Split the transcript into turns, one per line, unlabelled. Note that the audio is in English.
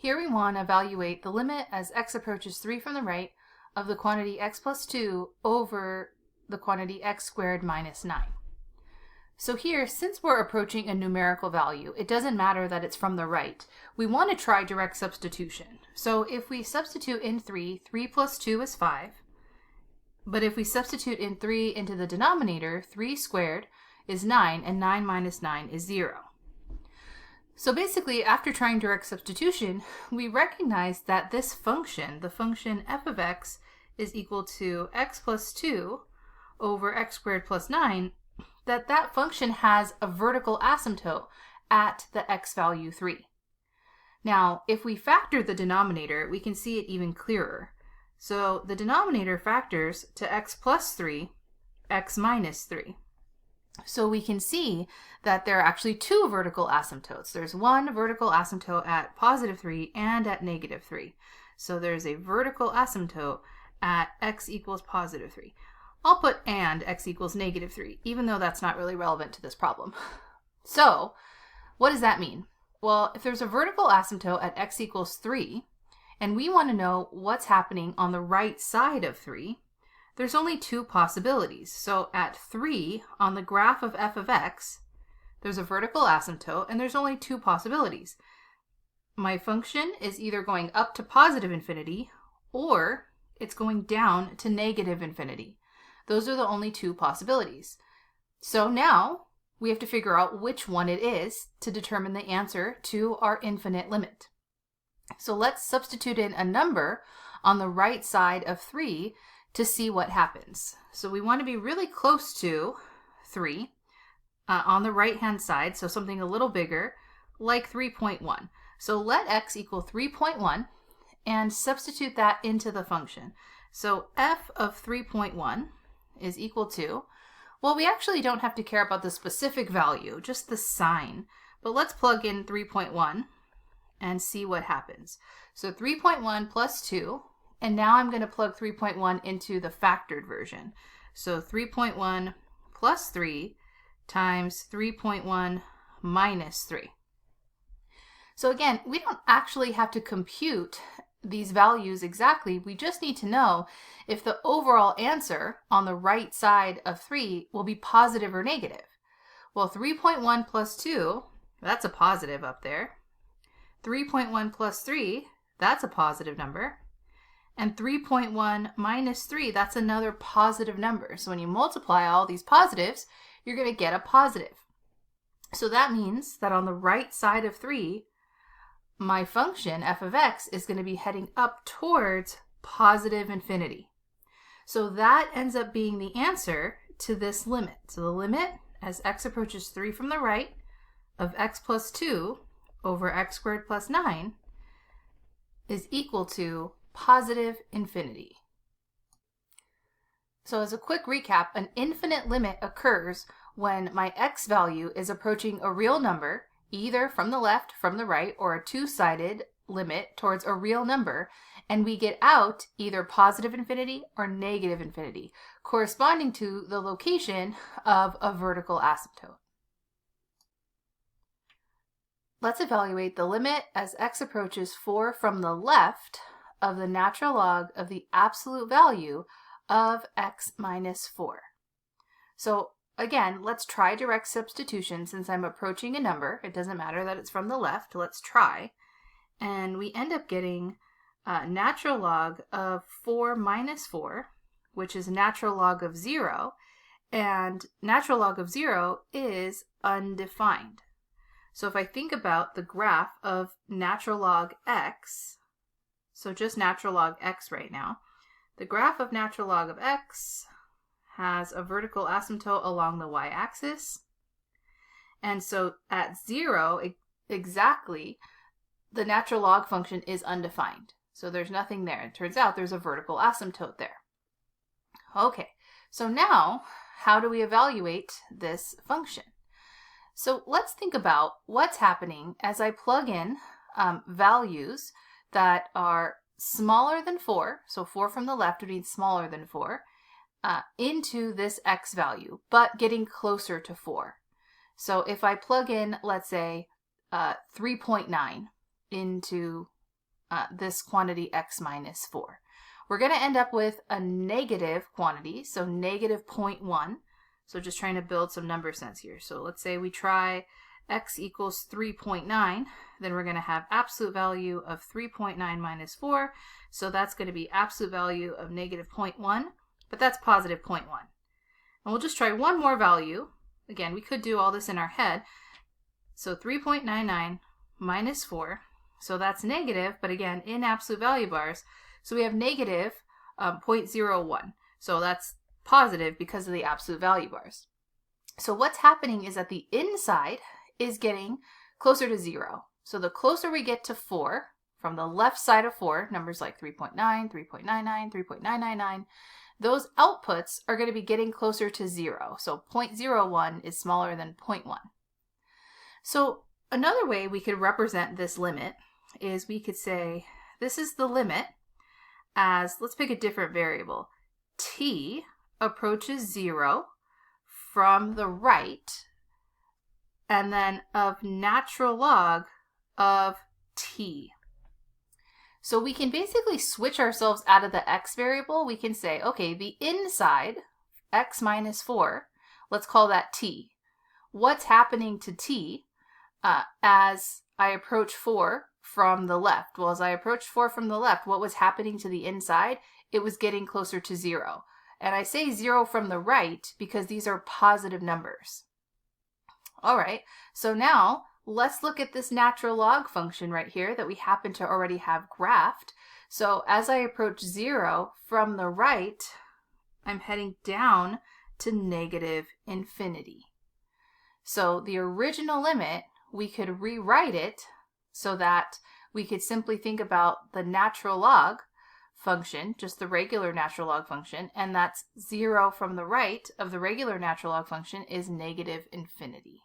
Here we want to evaluate the limit as x approaches 3 from the right of the quantity x plus 2 over the quantity x squared minus 9. So here, since we're approaching a numerical value, it doesn't matter that it's from the right. We want to try direct substitution. So if we substitute in 3, 3 plus 2 is 5. But if we substitute in 3 into the denominator, 3 squared is 9, and 9 minus 9 is 0. So basically, after trying direct substitution, we recognize that this function, the function f of x, is equal to x plus 2 over x squared plus 9, that function has a vertical asymptote at the x value 3. Now, if we factor the denominator, we can see it even clearer. So the denominator factors to x plus 3, x minus 3. So we can see that there are actually two vertical asymptotes. There's one vertical asymptote at positive 3 and at negative 3. So there's a vertical asymptote at x equals positive 3. I'll put and x equals negative 3, even though that's not really relevant to this problem. So what does that mean? Well, if there's a vertical asymptote at x equals 3, and we want to know what's happening on the right side of 3, there's only two possibilities. So at 3, on the graph of f of x, there's a vertical asymptote, and there's only two possibilities. My function is either going up to positive infinity, or it's going down to negative infinity. Those are the only two possibilities. So now we have to figure out which one it is to determine the answer to our infinite limit. So let's substitute in a number on the right side of 3 to see what happens. So we want to be really close to 3 on the right hand side, so something a little bigger, like 3.1. So let x equal 3.1 and substitute that into the function. So f of 3.1 is equal to, well, we actually don't have to care about the specific value, just the sign. But let's plug in 3.1 and see what happens. So 3.1 plus 2, and now I'm going to plug 3.1 into the factored version. So 3.1 plus 3 times 3.1 minus 3. So again, we don't actually have to compute these values exactly. We just need to know if the overall answer on the right side of 3 will be positive or negative. Well, 3.1 plus 2, that's a positive up there. 3.1 plus 3, that's a positive number. And 3.1 minus 3, that's another positive number. So when you multiply all these positives, you're going to get a positive. So that means that on the right side of 3, my function, f of x, is going to be heading up towards positive infinity. So that ends up being the answer to this limit. So the limit, as x approaches 3 from the right, of x plus 2 over x squared plus 9 is equal to positive infinity. So as a quick recap, an infinite limit occurs when my x value is approaching a real number, either from the left, from the right, or a two-sided limit towards a real number, and we get out either positive infinity or negative infinity, corresponding to the location of a vertical asymptote. Let's evaluate the limit as x approaches 4 from the left of the natural log of the absolute value of x minus 4. So again, let's try direct substitution since I'm approaching a number. It doesn't matter that it's from the left. Let's try. And we end up getting natural log of 4 minus 4, which is natural log of 0. And natural log of 0 is undefined. So if I think about the graph of natural log x, so just natural log x right now, the graph of natural log of x has a vertical asymptote along the y-axis. And so at 0, exactly, the natural log function is undefined. So there's nothing there. It turns out there's a vertical asymptote there. Okay, so now how do we evaluate this function? So let's think about what's happening as I plug in values that are smaller than 4, so 4 from the left would be smaller than 4, into this x value, but getting closer to 4. So if I plug in, let's say, 3.9 into this quantity x minus 4. We're going to end up with a negative quantity, so negative 0.1. So just trying to build some number sense here. So let's say we try x equals 3.9, then we're going to have absolute value of 3.9 minus 4. So that's going to be absolute value of negative 0.1, but that's positive 0.1. And we'll just try one more value. Again, we could do all this in our head. So 3.99 minus 4, so that's negative, but again, in absolute value bars. So we have negative 0.01. So that's positive because of the absolute value bars. So what's happening is that the inside is getting closer to 0. So the closer we get to 4, from the left side of 4, numbers like 3.9, 3.99, 3.999, those outputs are going to be getting closer to 0. So 0.01 is smaller than 0.1. So another way we could represent this limit is we could say this is the limit as, let's pick a different variable, t approaches 0 from the right, and then of natural log of t. So we can basically switch ourselves out of the x variable. We can say, okay, the inside, x minus 4, let's call that t. What's happening to t as I approach 4 from the left? Well, as I approached 4 from the left, what was happening to the inside? It was getting closer to 0. And I say 0 from the right because these are positive numbers. All right, so now let's look at this natural log function right here that we happen to already have graphed. So as I approach 0 from the right, I'm heading down to negative infinity. So the original limit, we could rewrite it so that we could simply think about the natural log function, just the regular natural log function, and that's 0 from the right of the regular natural log function is negative infinity.